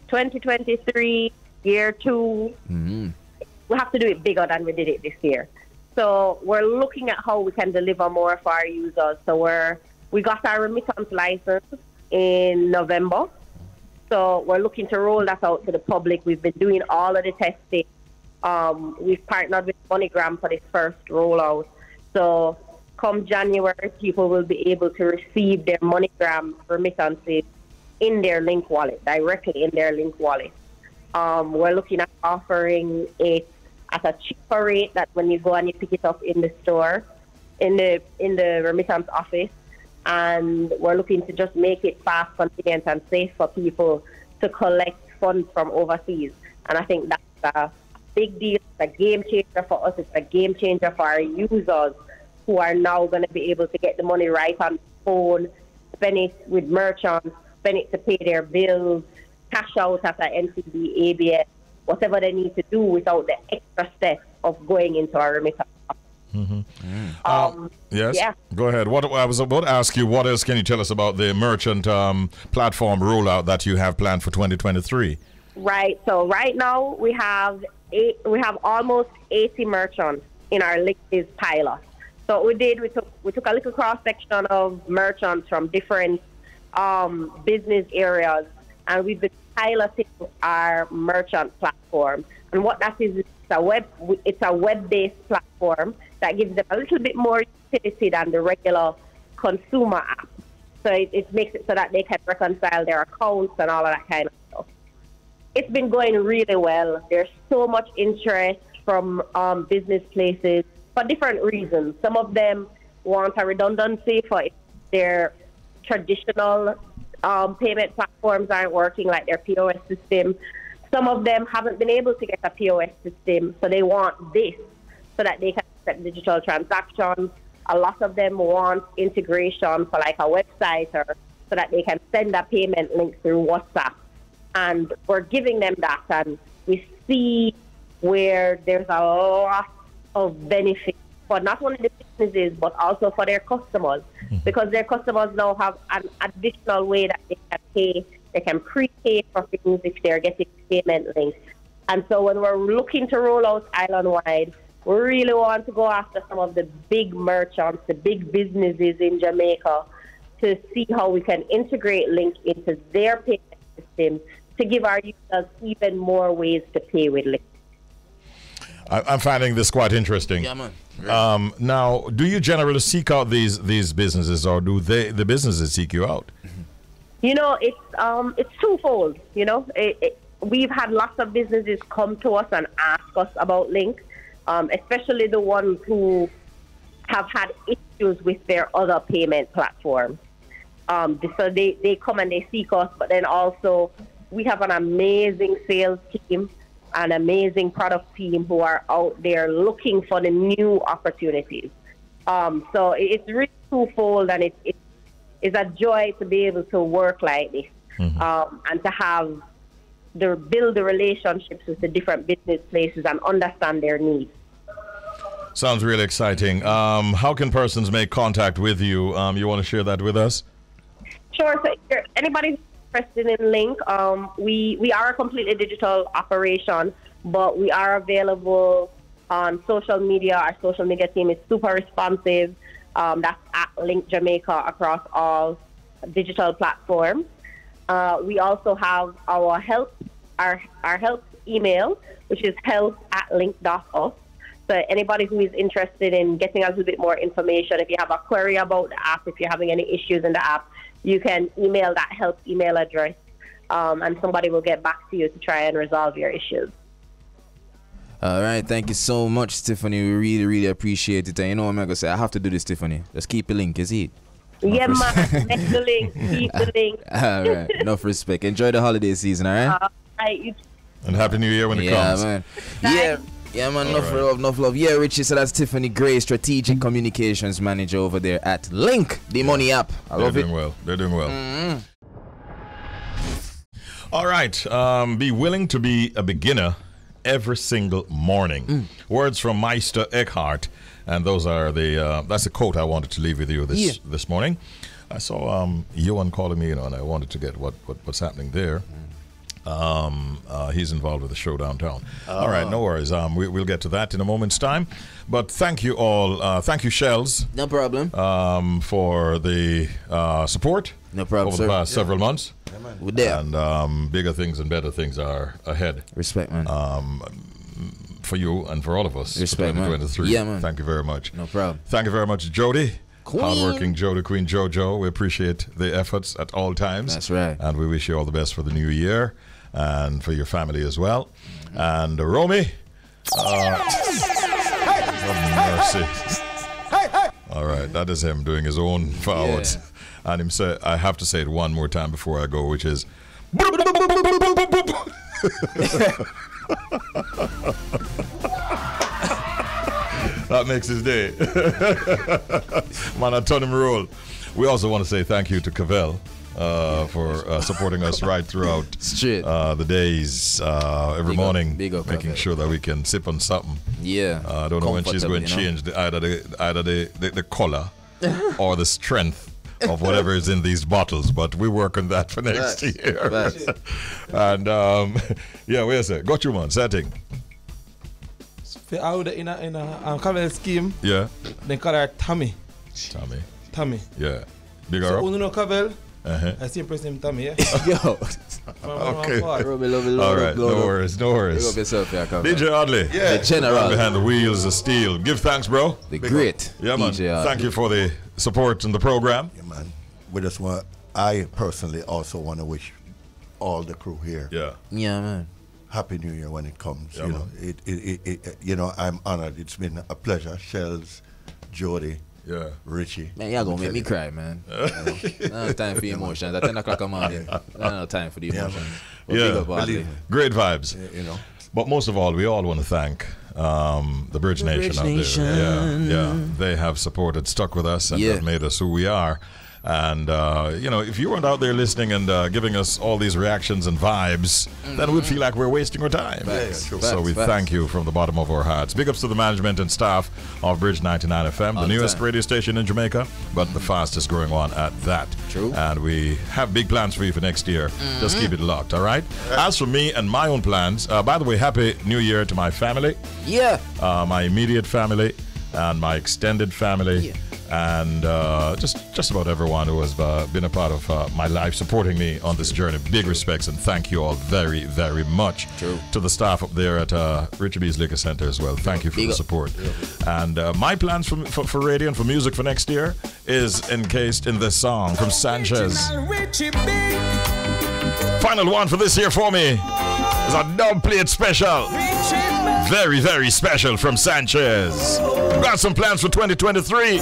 2023, year 2. We have to do it bigger than we did it this year. So we're looking at how we can deliver more for our users. So we got our remittance license in November. So we're looking to roll that out to the public. We've been doing all of the testing. We've partnered with MoneyGram for this first rollout. So come January, people will be able to receive their MoneyGram remittances in their Lynk wallet, directly in their Lynk wallet. We're looking at offering it at a cheaper rate that when you go and you pick it up in the store, in the remittance office. And we're looking to just make it fast, convenient, and safe for people to collect funds from overseas. And I think that's a big deal. It's a game changer for us. It's a game changer for our users who are now going to be able to get the money right on the phone, spend it with merchants, spend it to pay their bills, cash out at an NCB, ABS, whatever they need to do without the extra step of going into our remittance. Yes. Yeah. Go ahead. What I was about to ask you, what else can you tell us about the merchant platform rollout that you have planned for 2023? Right. So right now we have almost 80 merchants in our Lynk pilot. So what we did, we took a little cross section of merchants from different business areas, and we've been piloting our merchant platform. And what that is, it's a web-based platform that gives them a little bit more utility than the regular consumer app. So it makes it so that they can reconcile their accounts and all of that kind of stuff. It's been going really well. There's so much interest from business places for different reasons. Some of them want a redundancy for if their traditional payment platforms aren't working, like their POS system. Some of them haven't been able to get a POS system, so they want this so that they can accept digital transactions. A lot of them want integration for like a website or so that they can send a payment link through WhatsApp. And we're giving them that, and we see where there's a lot of benefit for not only the businesses but also for their customers, because their customers now have an additional way that they can pay. They can pre-pay for things if they're getting payment links. And so when we're looking to roll out island-wide, we really want to go after some of the big merchants, the big businesses in Jamaica, to see how we can integrate Lynk into their payment system to give our users even more ways to pay with Lynk. I'm finding this quite interesting. Yeah, man. Now, do you generally seek out these businesses, or do the businesses seek you out? You know, it's twofold. You know, we've had lots of businesses come to us and ask us about Lynk, especially the ones who have had issues with their other payment platforms. So they come and they seek us, but then also we have an amazing sales team, an amazing product team who are out there looking for the new opportunities. So it's really twofold, and it's a joy to be able to work like this, and to have build the relationships with the different business places and understand their needs. Sounds really exciting. How can persons make contact with you? You want to share that with us? Sure. So if anybody's interested in Lynk, we are a completely digital operation, but we are available on social media. Our social media team is super responsive. That's at Lynk Jamaica across all digital platforms. We also have our help email, which is help@lynk.us. So anybody who is interested in getting a little bit more information, if you have a query about the app, if you're having any issues in the app, you can email that help email address, and somebody will get back to you to try and resolve your issues. All right, thank you so much, Tiffany. We really, really appreciate it. And you know what I'm going to say? I have to do this, Tiffany. Let's keep the link, is it? Yeah, man. Make the link. Keep the link. All right. Enough respect. Enjoy the holiday season, all right? All right. And Happy New Year when it comes. Man. Yeah, man. Enough love. Yeah, Richie. So that's Tiffany Gray, Strategic Communications Manager over there at Lynk, the money app. I love it. They're doing well. All right. Be willing to be a beginner every single morning. Words from Meister Eckhart, and those are that's a quote I wanted to leave with you this morning. I saw Johan calling me, and I wanted to get what's happening there. He's involved with the show downtown. All right, no worries. We'll get to that in a moment's time. But thank you all. Thank you, Shelz. No problem. For the support. No problem, over the past several months. We're there. And bigger things and better things are ahead. Respect, man. for you and for all of us. Respect, for 2023. man. Yeah, man. Thank you very much. No problem. Thank you very much, Jody. Queen. Hardworking Jody, Queen Jojo. We appreciate the efforts at all times. That's right. And we wish you all the best for the new year and for your family as well. And Romy. Mercy. All right, that is him doing his own forwards. Yeah. And him say, I have to say it one more time before I go, which is. That makes his day. Man, I turn him roll. We also want to say thank you to Cavell for supporting us right throughout the days, every morning, making sure that we can sip on something. Yeah. I don't know when she's going to change either the color or the strength of whatever is in these bottles, but we work on that for next year. And yeah, where's it? Got you, man. Setting. Out in a Cavell scheme. Yeah. They call her Tommy. Tommy. Yeah. Big so up. You know Cavell? I see him press him Tommy, yeah? Yo. Okay. All right. No worries. DJ Audley. Yeah. The general. Behind the wheels of steel. Give thanks, bro. The great. Yeah, man. Thank you for the support in the program. Yeah, man. We just want. I personally also want to wish all the crew here. Yeah. Yeah, man. Happy New Year when it comes. Yeah, you know, you know, I'm honored. It's been a pleasure. Shelz, Jody, Richie. Man, y'all gonna make me cry, man. No time for emotions. At 10 o'clock a morning. No time for the emotions. Great vibes. You know. But most of all, we all want to thank the Bridge Nation out there. Yeah. They have supported, stuck with us, and have made us who we are. And, you know, if you weren't out there listening and giving us all these reactions and vibes, then we'd feel like we're wasting our time. So we thank you from the bottom of our hearts. Big ups to the management and staff of Bridge 99 FM, the newest radio station in Jamaica, but the fastest growing one at that. True. And we have big plans for you for next year. Just keep it locked, all right? As for me and my own plans, by the way, Happy New Year to my family. Yeah. My immediate family and my extended family. And just about everyone who has been a part of my life, supporting me on this journey. Big respects and thank you all very, very much. To the staff up there at Richie B's Liquor Center as well. Thank you for the support. And my plans for radio and for music for next year is encased in this song from Sanchez. Final one for this year for me is a dub plate special. Very, very special from Sanchez. Got some plans for 2023.